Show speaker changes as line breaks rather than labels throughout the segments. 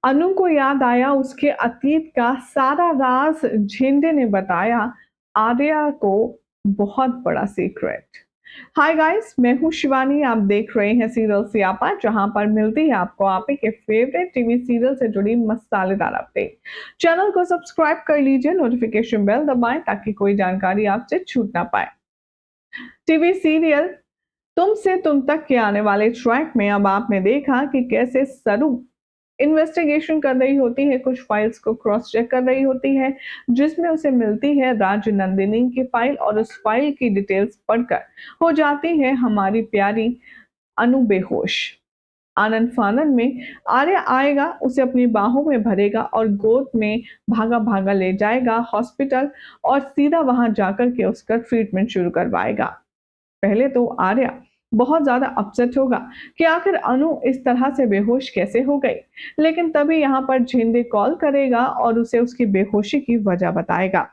अनु को याद आया उसके अतीत का सारा राज। झेंडे ने बताया आर्या को बहुत बड़ा सीक्रेट। हाय गाइस, मैं हूं शिवानी। आप देख रहे हैं सीरियल सियापा, जहां पर मिलती है आपको आप ही के फेवरेट टीवी सीरियल से जुड़ी मसालेदार अपडेट। चैनल को सब्सक्राइब कर लीजिए, नोटिफिकेशन बेल दबाएं ताकि कोई जानकारी आपसे छूट ना पाए। टीवी सीरियल तुमसे तुम तक के आने वाले ट्रैक में अब आपने देखा कि कैसे सरू इन्वेस्टिगेशन कर रही होती है, कुछ फाइल्स को क्रॉस चेक कर रही होती है, जिसमें उसे मिलती है राज नंदिनी की फाइल, और उस फाइल की डिटेल्स पढ़कर हो जाती है हमारी प्यारी अनु बेहोश। आनंद फानन में आर्य आएगा, उसे अपनी बाहों में भरेगा और गोद में भागा भागा ले जाएगा हॉस्पिटल, और सीधा वहां जाकर के उसका ट्रीटमेंट शुरू करवाएगा। पहले तो आर्या बहुत ज्यादा अपसेट होगा कि आखिर अनु इस तरह से बेहोश कैसे हो गई, लेकिन तभी यहाँ पर झेंडे कॉल करेगा और उसे उसकी बेहोशी की वजह बताएगा।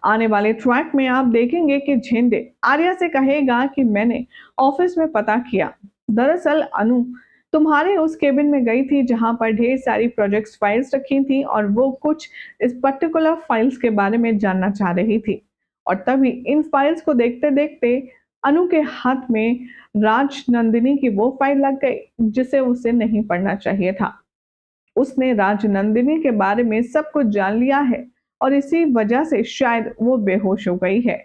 आने वाले ट्रैक में आप देखेंगे कि झेंडे आर्या से कहेगा कि मैंने ऑफिस में पता किया, दरअसल अनु तुम्हारे उस केबिन में गई थी जहां पर ढेर सारी प्रोजेक्ट्स फाइल्स रखी थी, और वो कुछ इस पर्टिकुलर फाइल्स के बारे में जानना चाह रही थी। और तभी इन फाइल्स को देखते देखते अनु के हाथ में राज नंदिनी की वो फाइल लग गई जिसे उसे नहीं पढ़ना चाहिए था। उसने राज नंदिनी के बारे में सब कुछ जान लिया है, और इसी वजह से शायद वो बेहोश हो गई है।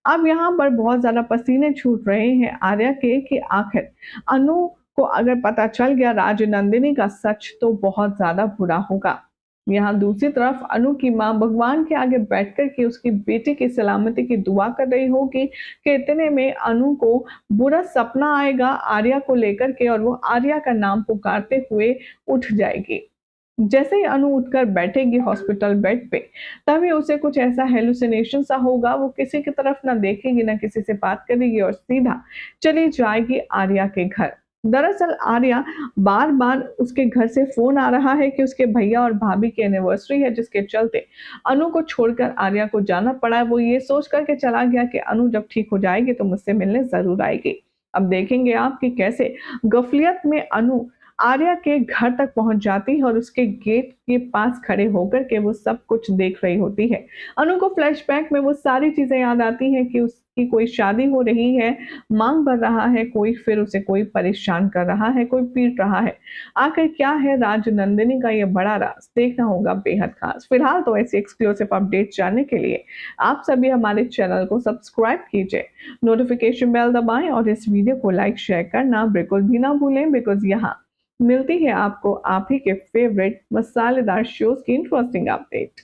अब यहाँ पर बहुत ज्यादा पसीने छूट रहे हैं आर्या के कि आखिर अनु को अगर पता चल गया राज नंदिनी का सच तो बहुत ज्यादा बुरा होगा। यहाँ दूसरी तरफ अनु की माँ भगवान के आगे बैठकर के उसकी बेटी की सलामती की दुआ कर रही होगी कि इतने में अनु को बुरा सपना आएगा आर्या को लेकर के, और वो आर्या का नाम पुकारते हुए उठ जाएगी। जैसे ही अनु उठकर बैठेगी हॉस्पिटल बेड पे, तभी उसे कुछ ऐसा हेलुसिनेशन सा होगा। वो किसी की तरफ ना देखेगी, ना किसी से बात करेगी, और सीधा चली जाएगी आर्या के घर। दरअसल आर्या बार बार उसके घर से फोन आ रहा है कि उसके भैया और भाभी की एनिवर्सरी है, जिसके चलते अनु को छोड़कर आर्या को जाना पड़ा। वो ये सोच करके चला गया कि अनु जब ठीक हो जाएगी तो मुझसे मिलने जरूर आएगी। अब देखेंगे आप कि कैसे गफलियत में अनु आर्या के घर तक पहुंच जाती है, और उसके गेट के पास खड़े होकर के वो सब कुछ देख रही होती है। अनु को फ्लैशबैक में वो सारी चीजें याद आती हैं कि उसकी कोई शादी हो रही है, मांग भर रहा है कोई, फिर उसे कोई परेशान कर रहा है, कोई पीट रहा है। आखिर क्या है राज नंदिनी का ये बड़ा राज, देखना होगा बेहद खास। फिलहाल तो ऐसी एक्सक्लूसिव अपडेट जानने के लिए आप सभी हमारे चैनल को सब्सक्राइब कीजिए, नोटिफिकेशन बेल दबाएं, और इस वीडियो को लाइक शेयर करना बिल्कुल भी ना भूलें, बिकॉज यहाँ मिलती है आपको आप ही के फेवरेट मसालेदार शोज की इंटरेस्टिंग अपडेट।